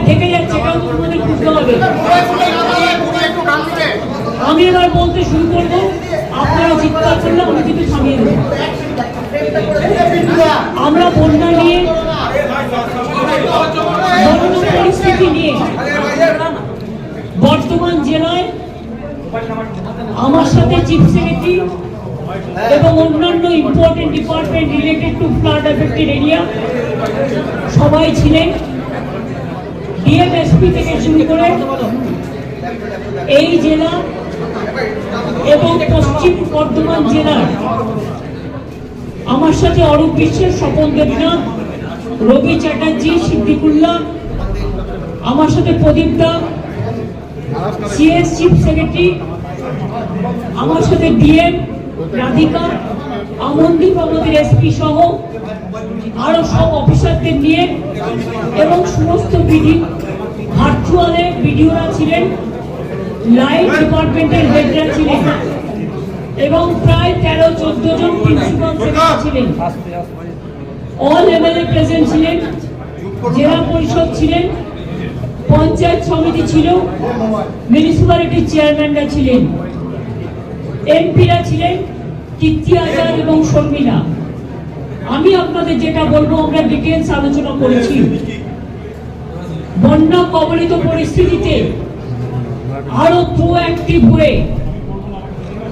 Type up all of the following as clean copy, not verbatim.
ঢেকে যাচ্ছে, বুঝতে হবে। আমি এবার বলতে শুরু করবো, আপনারা চিৎকার করলে আমি কিন্তু থামিয়ে দেবো। আমরা বন্যা নিয়ে পরিস্থিতি নিয়ে বর্তমান জেলায় আমার সাথে চিফ সেক্রেটারি এবং অন্যান্য important department related to flood affected area সবাই ছিলেন। ডিএমএসপি থেকে শুরু করে এই জেলা এবং পশ্চিম বর্ধমান জেলার আমার সাথে অরূপ বিশ্বের, স্বপন দেবনাথ, রবি চ্যাটার্জি, সিদ্দিকুল্লাহ, আমার সাথে প্রদীপ দা, সিএস চিফ সেক্রেটারি, আমার সাথে ডিএম রাধিকা, আমনদীপ আমাদের এসপি সহ আরো সব অফিসারদের নিয়ে এবং সমস্ত ভার্চুয়ালে ভিডিওরা ছিলেন, লাইভ ডিপার্টমেন্টের হেডরা ছিলেন এবং প্রায় 13-14 জন প্রিন্সিপাল সেক্রেটারি ছিলেন। অল এমএলএ প্রেজেন্ট ছিলেন, জেলা পরিষদ ছিলেন, পঞ্চায়েত সমিতি ছিল, মিউনিসিপ্যালিটির চেয়ারম্যানরা ছিলেন, এমপিরা ছিলেন, কীর্তি আজাদ এবং শর্মিলা। আমি আপনাদের যেটা বলবো, আমরা ডিটেলস আলোচনা করেছি। বন্যা কবলিত পরিস্থিতিতে আরো প্রোঅ্যাক্টিভ হয়ে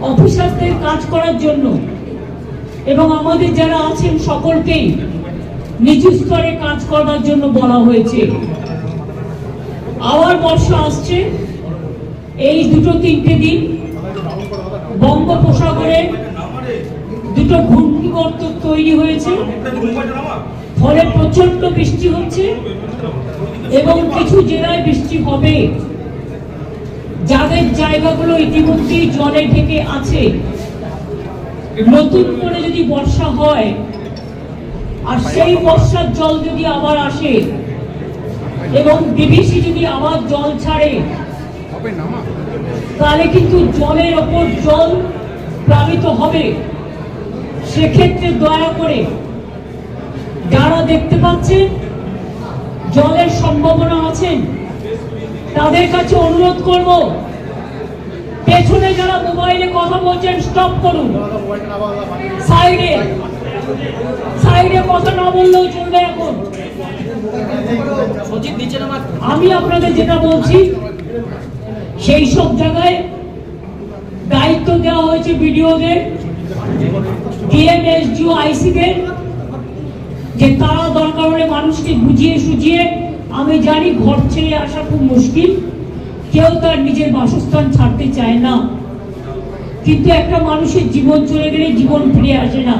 অফিসারদের কাজ করার জন্য এবং আমাদের যারা আছেন সকলকেই নিজ স্তরে কাজ করার জন্য বলা হয়েছে। আবার বর্ষা আসছে, এই 2-3 দিন বঙ্গোপসাগরে দুটো ঘূর্ণিবর্ত তৈরি হয়েছে, ফলে প্রচন্ড বৃষ্টি হচ্ছে এবং কিছু জেলায় বৃষ্টি হবে। যাদের জায়গাগুলো ইতিমধ্যেই জলে ঢেকে আছে, নতুন করে যদি বর্ষা হয় আর সেই বর্ষার জল যদি আবার আসে এবং ডিভিসি যদি আবার জল ছাড়ে, তাহলে কিন্তু জলের ওপর জল প্লাবিত হবে। সেক্ষেত্রে দয়া করে যারা দেখতে পাচ্ছেন জলের সম্ভাবনা আছেন, তাদের কাছে অনুরোধ করব, পেছনে যারা মোবাইলে কথা বলছেন স্টপ করুন, সাইডে কথা না বললেও চলবে। এখন আমি আপনাদের যেটা বলছি, সেই সব জায়গায় দায়িত্ব দেওয়া হয়েছে বিডিওদের, ডিএম, এসডিও, আইসিদের, যে তারা দরকার হলে মানুষকে বুঝিয়ে সুঝিয়ে, আমি জানি ঘর ছেড়ে আসা খুব মুশকিল, কেউ তার নিজের বাসস্থান ছাড়তে চায় না, কিন্তু একটা মানুষের জীবন চলে গেলে জীবন ফিরে আসে না।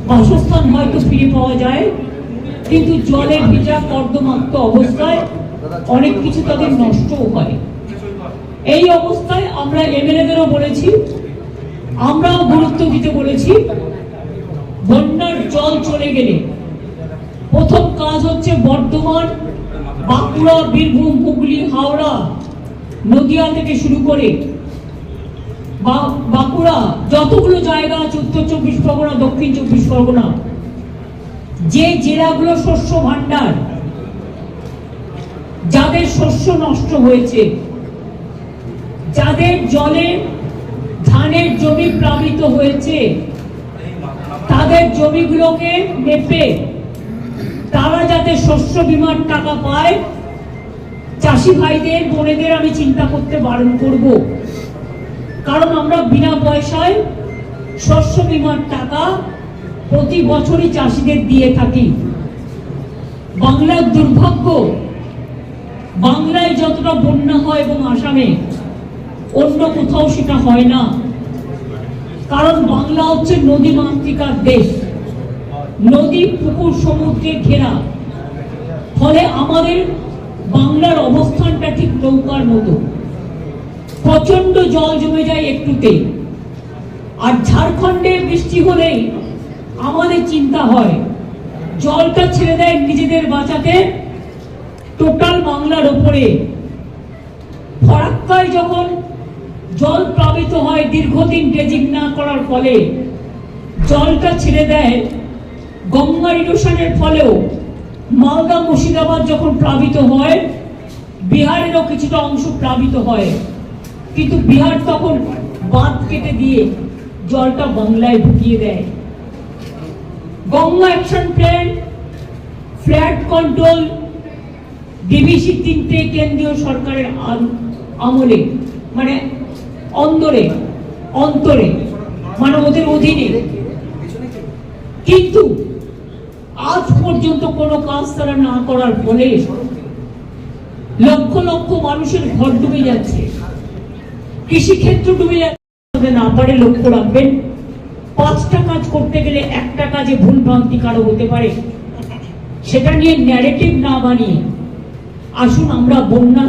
বাসস্থান হয়তো ফিরে পাওয়া যায়, কিন্তু জলে ভেজা কর্দমাক্ত অবস্থায় অনেক কিছু তাদের নষ্টও হয়। এই অবস্থায় আমরা এমএলএদেরও বলেছি, আমরাও গুরুত্ব দিতে বলেছি। বন্যার জল চলে গেলে প্রথম কাজ হচ্ছে বর্ধমান, বাঁকুড়া, বীরভূম, হুগলি, হাওড়া, নদিয়া থেকে শুরু করে বাঁকুড়া, যতগুলো জায়গা আছে, উত্তর 24 পরগনা, দক্ষিণ 24 পরগনা, যে জেলাগুলো শস্য ভান্ডার, যাদের শস্য নষ্ট হয়েছে, যাদের জলে ধানের জমি প্লাবিত হয়েছে, তাদের জমিগুলোকে মেপে তারা যাতে শস্য বীমার টাকা পায়, চাষি ভাইদের, বোনেদের আমি চিন্তা করতে বারণ করব। কারণ আমরা বিনা পয়সায় শস্য বীমার টাকা প্রতি বছরই চাষিদের দিয়ে থাকি। বাংলার দুর্ভাগ্য, বাংলায় যতটা বন্যা হয় এবং আসামে, অন্য কোথাও সেটা হয় না। কারণ বাংলা হচ্ছে নদী মাতৃকার দেশ, নদী, পুকুর, সমুদ্রে ঘেরা। ফলে আমাদের বাংলার অবস্থানটা ঠিক নৌকার মতো, প্রচন্ড জল জমে যায় একটুতে। আর ঝাড়খণ্ডে বৃষ্টি হলেই আমাদের চিন্তা হয়, জলটা ছেড়ে দেয় নিজেদের বাঁচাতে, টোটাল বাংলার উপরে ফরাক্কায় যখন জল প্লাবিত হয় দীর্ঘদিন ড্রেজিং না করার ফলে জলটা ছেড়ে দেয়, গঙ্গার ইরোশনের ফলেও মালদা মুর্শিদাবাদ যখন প্লাবিত হয়, বিহারেরও কিছুটা অংশ প্লাবিত হয়, কিন্তু বিহার তখন বাঁধ কেটে দিয়ে জলটা বাংলায় ঢুকিয়ে দেয়। Ganga action plan, ফ্ল্যাড control, DBC তিনটে কেন্দ্রীয় সরকারের আমলে, মানে অন্তরে মানে ওদের অধীনে, কিন্তু আজ পর্যন্ত কোনো কাজ তারা না করার ফলে লক্ষ লক্ষ মানুষের ঘর ডুবে যাচ্ছে, কৃষিক্ষেত্র ডুবে যাচ্ছে। না পারে লক্ষ্য রাখবেন, 5টা কাজ করতে গেলে একটা কাজে ভুল ভ্রান্তি কারো হতে পারে, সেটা নিয়ে ন্যারেটিভ না বানিয়ে আসুন আমরা বন্যা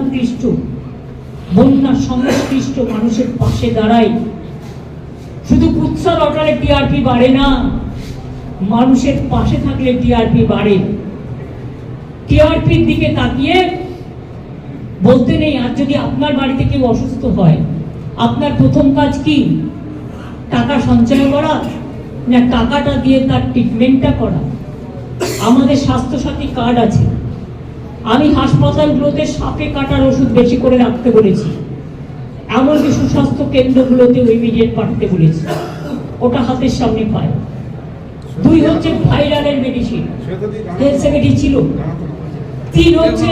সংশ্লিষ্ট মানুষের পাশে দাঁড়াই। শুধু কুৎসা রটালে টিআরপি বাড়ে না, মানুষের পাশে থাকলে টিআরপি বাড়ে। টিআরপির দিকে তাকিয়ে বলতে নেই। আর যদি আপনার বাড়িতে কেউ অসুস্থ হয়, আপনার প্রথম কাজ কি? টাকা সঞ্চয় করা, না টাকাটা দিয়ে তার ট্রিটমেন্টটা করা? আমাদের স্বাস্থ্যসাথী কার্ড আছে, আমি হাসপাতালগুলোতে সাপে কাটার ওষুধ বেশি করে রাখতে বলেছি, এমনকি সুস্বাস্থ্য কেন্দ্রগুলোতে ইমিডিয়েট পাঠাতে বলেছি, ওটা হাতের সামনে পায়। 2 হচ্ছে ভাইরালের মেডিসিন, হেলথ সেক্রেটারি ছিল। 3 হচ্ছে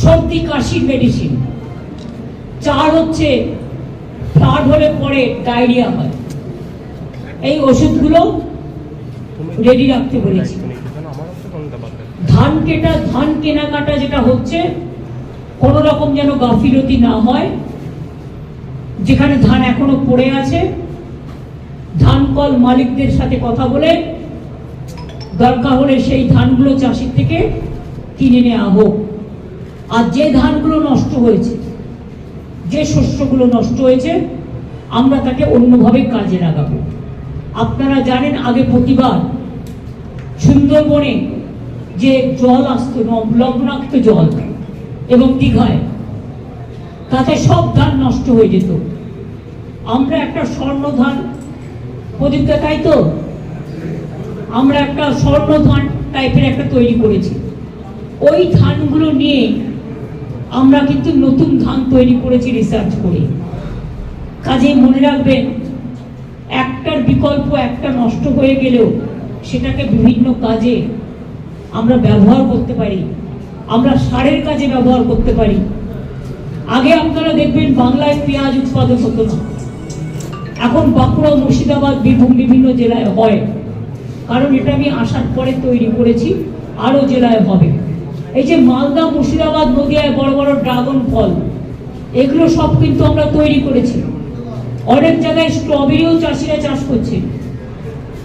সর্দি কাশির মেডিসিন। 4 হচ্ছে ফ্লাড হলে পরে ডায়রিয়া হয়, এই ওষুধগুলো রেডি রাখতে বলেছি। ধান কেনাকাটা যেটা হচ্ছে, কোন রকম যেন গাফিলতি না হয়। যেখানে ধান এখনো পড়ে আছে, ধান কল মালিকদের সাথে কথা বলে দরকার হলে সেই ধানগুলো চাষির থেকে কিনে নেওয়া হোক। আর যে ধানগুলো নষ্ট হয়েছে, যে শস্যগুলো নষ্ট হয়েছে, আমরা তাকে অন্যভাবে কাজে লাগাবো। আপনারা জানেন আগে প্রতিবার সুন্দরবনে যে জল আসতো, লবণাক্ত জল, এবং দীঘায়, তাতে সব ধান নষ্ট হয়ে যেত। আমরা একটা স্বর্ণ ধান, প্রদীপটা তাই তো, আমরা একটা স্বর্ণ ধান টাইপের একটা তৈরি করেছি। ওই ধানগুলো নিয়ে আমরা কিন্তু নতুন ধান তৈরি করেছি রিসার্চ করে। কাজে মনে রাখবেন, একটার বিকল্প একটা নষ্ট হয়ে গেলেও সেটাকে বিভিন্ন কাজে আমরা ব্যবহার করতে পারি, আমরা সারের কাজে ব্যবহার করতে পারি। আগে আপনারা দেখবেন বাংলায় পেঁয়াজ উৎপাদন হতো না, এখন বাঁকুড়া, মুর্শিদাবাদ, বীরভূম বিভিন্ন জেলায় হয়, কারণ এটা আমি আসার পরে তৈরি করেছি, আরো জেলায় হবে। এই যে মালদা, মুর্শিদাবাদ, নদিয়ায় বড় বড় ড্রাগন ফল, এগুলো সব কিন্তু আমরা তৈরি করেছি। অনেক জায়গায় স্ট্রবেরিও চাষিরা চাষ করছে।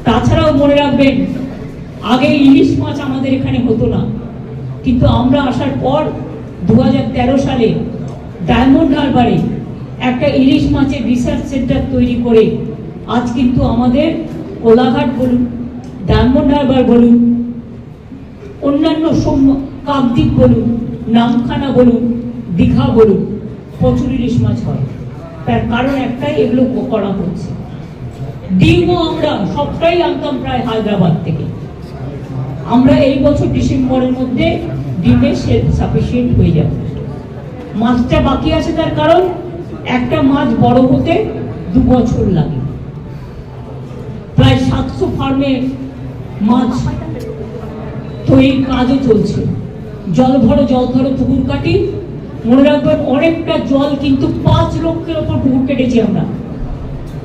তাছাড়াও মনে রাখবেন, আগে ইলিশ মাছ আমাদের এখানে হতো না, কিন্তু আমরা আসার পর 2013 সালে ডায়মন্ড হারবারে একটা ইলিশ মাছের রিসার্চ সেন্টার তৈরি করে আজ কিন্তু আমাদের কোলাঘাট বলুন, ডায়মন্ড হারবার বলুন, অন্যান্য কাকদ্বীপ বলুন, নামখানা বলুন, দীঘা বলুন, প্রচুর ইলিশ মাছ হয়। তার কারণ একটাই, এগুলো করা হচ্ছে। ডিমও আমরা সবটাই আনতাম প্রায় হায়দ্রাবাদ থেকে। আমরা এই বছর ডিসেম্বরের মধ্যে ডিমে সেলফ সাফিসিয়েন্ট হয়ে যাব। মাছটা বাকি আছে, তার কারণ একটা মাছ বড় হতে 2 বছর লাগে। প্রায় 700 ফার্মে মাছ তৈরির কাজও চলছে। জল ধরো পুকুর কাটি, মনে রাখবেন অনেকটা জল কিন্তু 5 লক্ষের ওপর পুকুর কেটেছি আমরা,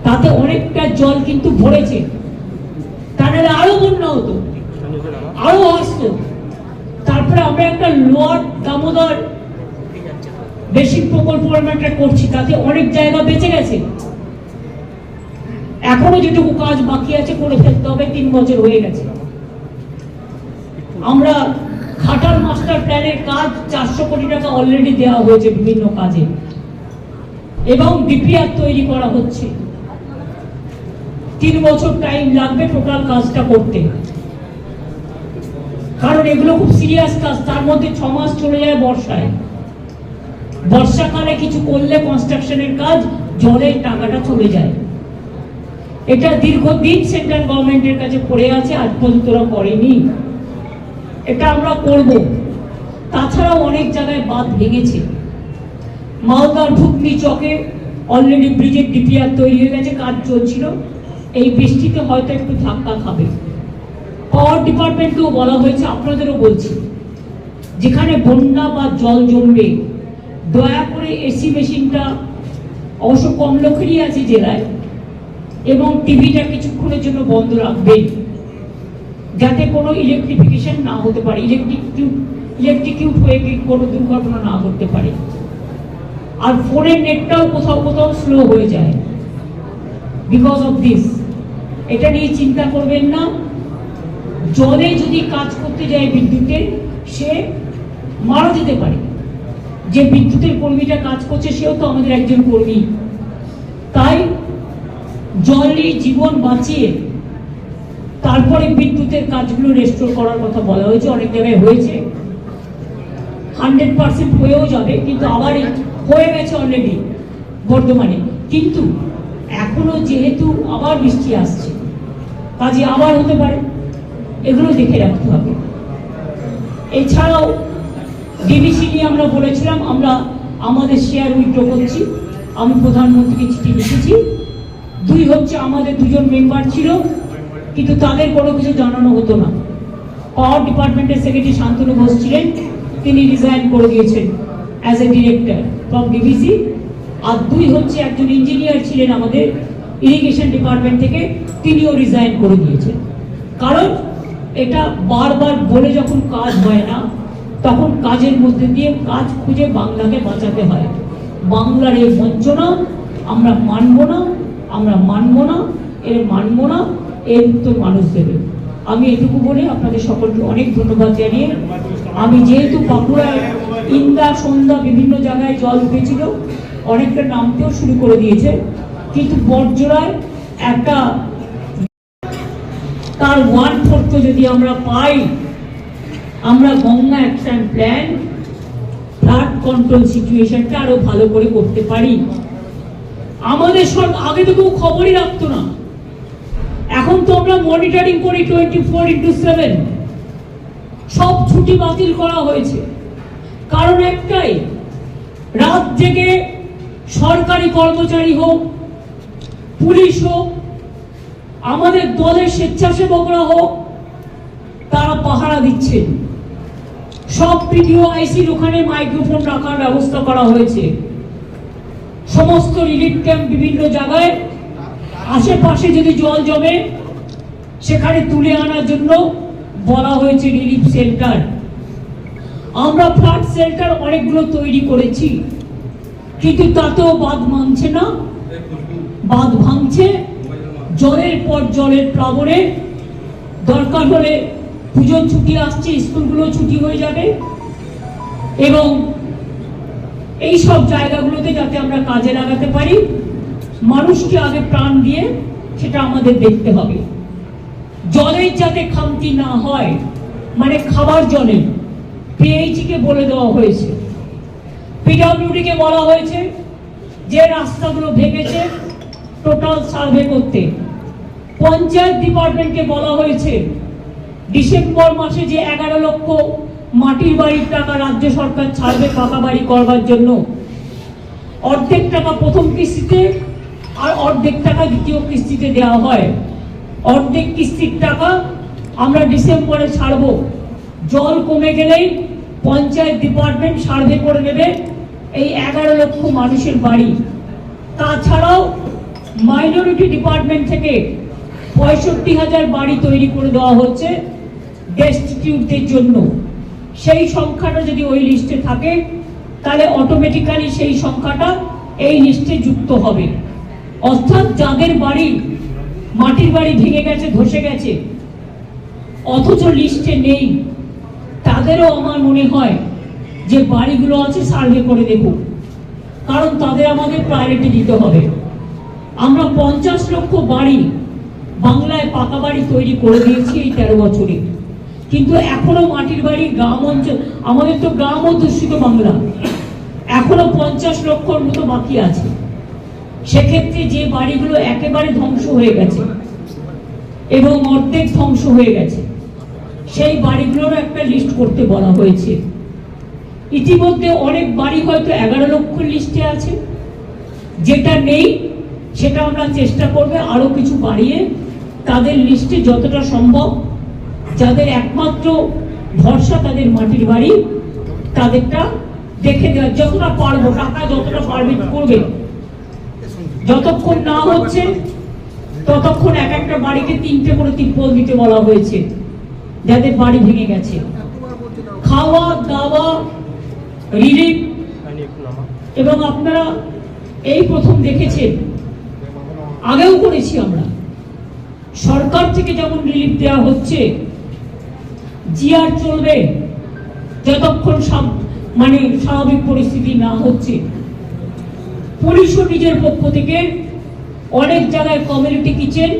তাতে অনেকটা জল কিন্তু ভরেছে। তাহলে আরো বন্যা হতো, আরো আসতো। তারপরে আমরা একটা লোয়ার দামোদর বেসিক প্রকল্প একটা করছি, তাতে অনেক জায়গা বেঁচে গেছে। এখনো যেটুকু কাজ বাকি আছে করে ফেলতে হবে, 3 বছর হয়ে গেছে। আমরা ঘাটাল মাস্টার প্ল্যানের কাজ 400 কোটি টাকা অলরেডি দেওয়া হয়েছে বিভিন্ন কাজে, এবং ডিপিআর তৈরি করা হচ্ছে। 3 বছর টাইম লাগবে টোটাল কাজটা করতে, কারণ এগুলো খুব সিরিয়াস কাজ। তার মধ্যে 6 মাস চলে যায় বর্ষায়। বর্ষাকালে কিছু করলে কনস্ট্রাকশনের কাজ জলের টাকাটা চলে যায়। এটা দীর্ঘদিন সেন্ট্রাল গভর্নমেন্টের কাছে পড়ে আছে, আজ পর্যন্ত ওরা করেনি। এটা আমরা করব। তাছাড়াও অনেক জায়গায় বাঁধ ভেঙেছে। মালদার ভুতনি চকে অলরেডি ব্রিজের ডিপিআর তৈরি হয়ে গেছে, কাজ চলছিল। এই বৃষ্টিতে হয়তো একটু ধাক্কা খাবে। পাওয়ার ডিপার্টমেন্টকেও বলা হয়েছে, আপনাদেরও বলছি, যেখানে বন্যা বা জল জমবে দয়া করে এসি মেশিনটা, অবশ্য কম লোকেরই আছে জেলায়, এবং টিভিটা কিছুক্ষণের জন্য বন্ধ রাখবেন, যাতে কোনো ইলেকট্রিফিকেশন না হতে পারে, ইলেকট্রিকিউট হয়ে কোনো দুর্ঘটনা না ঘটতে পারে। আর ফোনের নেটটাও কোথাও কোথাও স্লো হয়ে যায় বিকজ অফ দিস। এটা নিয়ে চিন্তা করবেন না। জলে যদি কাজ করতে যায় বিদ্যুতের, সে মারা যেতে পারে। যে বিদ্যুতের কর্মীটা কাজ করছে সেও তো আমাদের একজন কর্মী। তাই জলে জীবন বাঁচিয়ে তারপরে বিদ্যুতের কাজগুলো রেস্টোর করার কথা বলা হয়েছে। অনেক জায়গায় হয়েছে, 100% হয়েও যাবে, কিন্তু আবার হয়ে গেছে অলরেডি বর্ধমানে। কিন্তু এখনো যেহেতু আবার বৃষ্টি আসছে, কাজে আবার হতে পারে, এগুলো দেখে রাখতে হবে। এছাড়াও ডিবিসি নিয়ে আমরা বলেছিলাম আমরা আমাদের শেয়ার উইথড্র করছি। আমি প্রধানমন্ত্রীকে চিঠি লিখেছি। 2 হচ্ছে আমাদের 2জন মেম্বার ছিল, কিন্তু তাদের কোনো কিছু জানানো হতো না। পাওয়ার ডিপার্টমেন্টের সেক্রেটারি শান্তনু ঘোষ ছিলেন, তিনি রিজাইন করে দিয়েছেন as a director from DBC. আর 2 হচ্ছে একজন ইঞ্জিনিয়ার ছিলেন আমাদের ইরিগেশন ডিপার্টমেন্ট থেকে, তিনিও রিজাইন করে দিয়েছেন। কারণ এটা বারবার বলে যখন কাজ হয় না, তখন কাজের মধ্যে দিয়ে কাজ খুঁজে বাংলাকে বাঁচাতে হয়। বাংলার এই বঞ্চনা আমরা মানব না, আমরা মানব না, এর মানব না, এর উত্তর মানুষ দেবে। আমি এটুকু বলে আপনাদের সকলকে অনেক ধন্যবাদ জানিয়ে, আমি যেহেতু বাঁকুড়ায় ইন্দা সন্ধ্যা বিভিন্ন জায়গায় জল উঠেছিল, অনেকটা নামতেও শুরু করে দিয়েছে, কিন্তু বড়জোড়ায় একটা তার 1/4 যদি আমরা পাই, আমরা Ganga action plan, flood control সিচুয়েশনটা আরো ভালো করে করতে পারি। আমাদের সব আগে তো কেউ খবরই রাখতো না, এখন তো আমরা মনিটরিং করি 24x7। সব ছুটি বাতিল করা হয়েছে, কারণ একটাই, রাত জেগে সরকারি কর্মচারী হোক, পুলিশ হোক, আমাদের দলের স্বেচ্ছাসেবকরা হোক, তারা পাহারা দিচ্ছেন। সব পিডিও আইসির ওখানে মাইক্রোফোন রাখার ব্যবস্থা করা হয়েছে। সমস্ত রিলিফ ক্যাম্প বিভিন্ন জায়গায়, আশেপাশে যদি জল জমে সেখানে তুলে আনার জন্য বলা হয়েছে রিলিফ সেন্টার। আমরা ফ্লাড শেল্টার অনেকগুলো তৈরি করেছি, কিন্তু তাতেও বাঁধ মানছে না, বাঁধ ভাঙছে। জলের পর জলের প্লাবনে দরকার হলে পুজোর ছুটি আসছে, স্কুলগুলো ছুটি হয়ে যাবে, এবং এই সব জায়গাগুলোতে যাতে আমরা কাজে লাগাতে পারি, মানুষকে আগে প্রাণ দিয়ে সেটা আমাদের দেখতে হবে। জলের যাতে খামতি না হয়, মানে খাবার জলে পিএইচই কে বলে দেওয়া হয়েছে, পিডব্লিউডি কে বলা হয়েছে যে রাস্তাগুলো ভেঙেছে টোটাল সার্ভে করতে। পঞ্চায়েত ডিপার্টমেন্টকে বলা হয়েছে ডিসেম্বর মাসে যে 11 লক্ষ মাটির বাড়ির টাকা রাজ্য সরকার ছাড়বে পাকা বাড়ি করবার জন্য, অর্ধেক টাকা প্রথম কিস্তিতে আর অর্ধেক টাকা দ্বিতীয় কিস্তিতে দেওয়া হয়। অর্ধেক কিস্তির টাকা আমরা ডিসেম্বরে ছাড়বো। জল কমে গেলেই পঞ্চায়েত ডিপার্টমেন্ট সার্ভে করে নেবে এই 11 লক্ষ মানুষের বাড়ি। তাছাড়াও মাইনরিটি ডিপার্টমেন্ট থেকে 65,000 বাড়ি তৈরি করে দেওয়া হচ্ছে ডেস্টিটিউটদের জন্য। সেই সংখ্যাটা যদি ওই লিস্টে থাকে, তাহলে অটোমেটিক্যালি সেই সংখ্যাটা এই লিস্টে যুক্ত হবে। অর্থাৎ যাদের বাড়ি, মাটির বাড়ি ভেঙে গেছে, ধসে গেছে, অথচ লিস্টে নেই, তাদেরও আমার মনে হয় যে বাড়িগুলো আছে সার্ভে করে দেব, কারণ তাদের আমাদের প্রায়োরিটি দিতে হবে। আমরা 50 লক্ষ বাড়ি বাংলায় পাকা বাড়ি তৈরি করে দিয়েছি এই 13 বছরে, কিন্তু এখনো মাটির বাড়ি গ্রাম অঞ্চল, আমাদের তো গ্রাম অধ্যুষিত বাংলা, এখনো 50 লক্ষর মতো বাকি আছে। সেক্ষেত্রে যে বাড়িগুলো একেবারে ধ্বংস হয়ে গেছে এবং অর্ধেক ধ্বংস হয়ে গেছে, সেই বাড়িগুলোর একটা লিস্ট করতে বলা হয়েছে। ইতিমধ্যে অনেক বাড়ি হয়তো 11 লক্ষ লিস্টে আছে, যেটা নেই সেটা আমরা চেষ্টা করবে আরো কিছু বাড়িয়ে তাদের লিস্টে যতটা সম্ভব, যাদের একমাত্র ভরসা তাদের মাটির বাড়ি, তাদেরটা দেখে দেওয়া যতটা পারবো, টাকা যতটা পারবে করবে। যতক্ষণ না হচ্ছে ততক্ষণ এক একটা বাড়িকে 3টে করে তিরপল দিতে বলা হয়েছে, যাদের বাড়ি ভেঙে গেছে। খাওয়া দাওয়া রিলিফ, এবং আপনারা এই প্রথম দেখেছেন, আগেও করেছি আমরা, সরকার থেকে যেমন রিলিফ দেওয়া হচ্ছে, জিআর চলবে যতক্ষণ মানে স্বাভাবিক পরিস্থিতি না হচ্ছে। পুলিশও নিজের পক্ষ থেকে অনেক জায়গায় কমিউনিটি কিচেন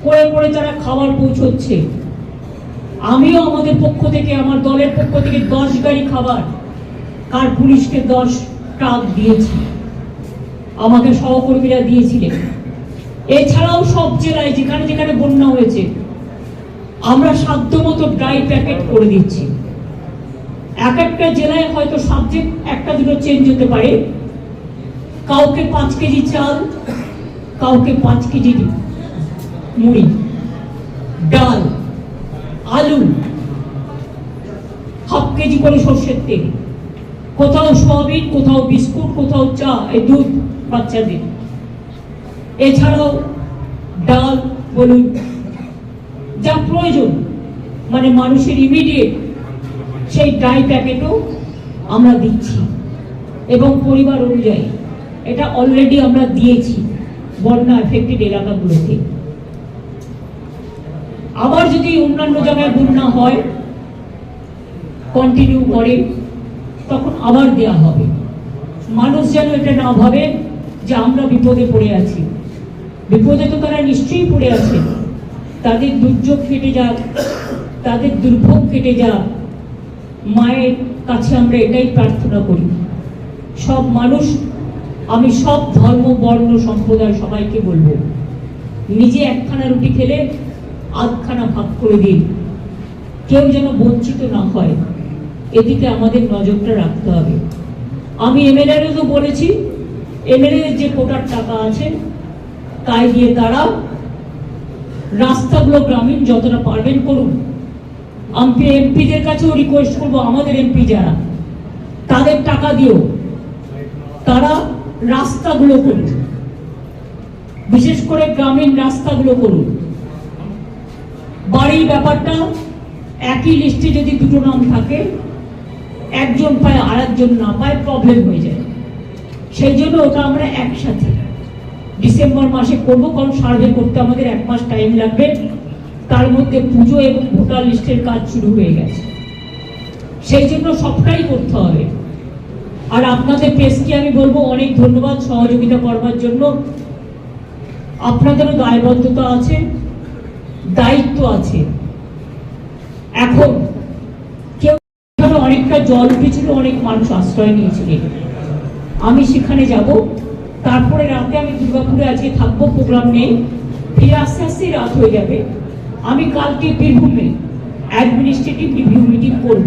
করে করে তারা খাবার পৌঁছচ্ছে। আমিও আমাদের পক্ষ থেকে, আমার দলের পক্ষ থেকে 10 গাড়ি খাবার কার পুলিশকে 10 ট্রাক দিয়েছি, আমাকে সহকর্মীরা দিয়েছিলেন। এছাড়াও সব জেলায় যেখানে যেখানে বন্যা হয়েছে আমরা সাধ্যমতো ড্রাই প্যাকেট করে দিচ্ছি। এক একটা জেলায় হয়তো সাবজেক্ট একটা দুটো চেঞ্জ হতে পারে, কাউকে 5 কেজি চাল, কাউকে 5 কেজি মুড়ি, ডাল, আলু, হাফ কেজি করে সর্ষের তেল, কোথাও সয়াবিন, কোথাও বিস্কুট, কোথাও চা, এই দুধ বাচ্চাদের। এছাড়াও ডাল বলুন, যা প্রয়োজন মানে মানুষের ইমিডিয়েট, সেই ড্রাই প্যাকেটও আমরা দিচ্ছি এবং পরিবার অনুযায়ী এটা অলরেডি আমরা দিয়েছি বন্যা এফেক্টেড এলাকাগুলোতে। আবার যদি অন্যান্য জায়গায় বন্যা হয়, কন্টিনিউ করে, তখন আবার দেয়া হবে। মানুষ যেন এটা না ভাবে যে আমরা বিপদে পড়ে আছি। বিপদে তো তারা নিশ্চয়ই পড়ে আছে, তাদের দুর্যোগ কেটে যাক, তাদের দুর্ভোগ কেটে যাক, মায়ের কাছে আমরা এটাই প্রার্থনা করি। সব মানুষ, আমি সব ধর্ম বর্ণ সম্প্রদায় সবাইকে বলবো, নিজে একখানা রুটি খেলে আধখানা ভাগ করে দিন, কেউ যেন বঞ্চিত না হয়, এদিকে আমাদের নজরটা রাখতে হবে। আমি এমএলএরও তো বলেছি, এমএলএ যে কোটার টাকা আছে তাই দিয়ে তারা রাস্তাগুলো গ্রামীণ যতটা পারবেন করুন। আমি এমপিদের কাছেও রিকোয়েস্ট করবো, আমাদের এমপি যারা, তাদের টাকা দিও তারা রাস্তাগুলো করুন, বিশেষ করে গ্রামীণ রাস্তাগুলো করুন। বাড়ির ব্যাপারটা একই লিস্টে যদি দুটো নাম থাকে, একজন পায় আর একজন না পায়, প্রবলেম হয়ে যায়। সেই জন্য ওটা আমরা একসাথে ডিসেম্বর মাসে করবো, কারণ সার্ভে করতে আমাদের 1 মাস টাইম লাগবে। তার মধ্যে পুজো এবং ভোটার লিস্টের কাজ শুরু হয়ে গেছে, সেই জন্য সবটাই করতে হবে। আর আপনাদের প্রেসকে আমি বলবো অনেক ধন্যবাদ সহযোগিতা করবার জন্য। আপনাদেরও দায়বদ্ধতা আছে, দায়িত্ব আছে। এখন কেউ অনেকটা জল উঠেছিল, অনেক মানুষ আশ্রয় নিয়েছিলেন, আমি সেখানে যাব। তারপরে রাতে আমি দুর্গাপুরে আজকে থাকবো, প্রোগ্রাম নেই, ফিরে আস্তে আস্তে রাত হয়ে যাবে। আমি কালকে বীরভূমে অ্যাডমিনিস্ট্রেটিভ রিভিউ মিটিং করব,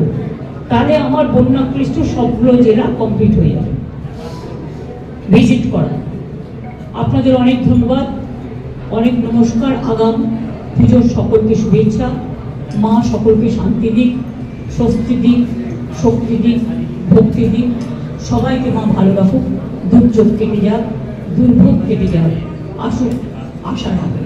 তাহলে আমার বন্যাক্লিষ্ট সবগুলো জেলা কমপ্লিট হয়ে যাবে ভিজিট করা। আপনাদের অনেক ধন্যবাদ, অনেক নমস্কার। আগাম পুজোর সকলকে শুভেচ্ছা। মা সকলকে শান্তি দিক, স্বস্তি দিক, শক্তি দিক, ভক্তি দিক। সবাইকে মা ভালো রাখুক, দুর্যোগ কেটে যাক, দুর্ভোগ কেটে যাক, আসুক আশা রাখবে।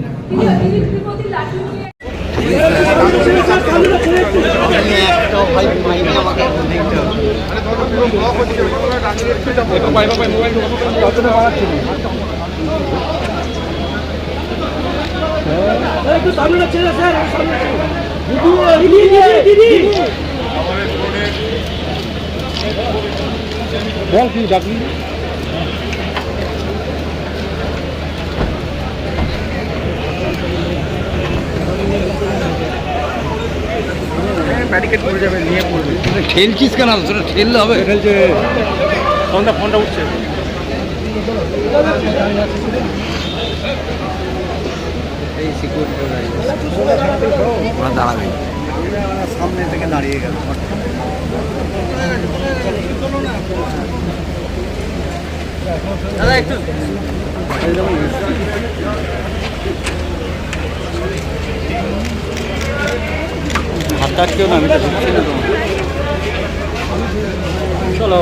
বল কি ডাকলি? ব্যারিকেড পড়ে যাবে, নিয়ে পড়বে। ঠেলছিস কেন? সেটা ঠেললে হবে। ঠেলছে তখন তো ফোনটা উঠছে। এই সিকিউরিটি ওরা দাঁড়াবে, সামনে থেকে দাঁড়িয়ে গেল। দাদা একটু হাতটা কেউ না, আমি তো ঢুকছি না তো। চলো।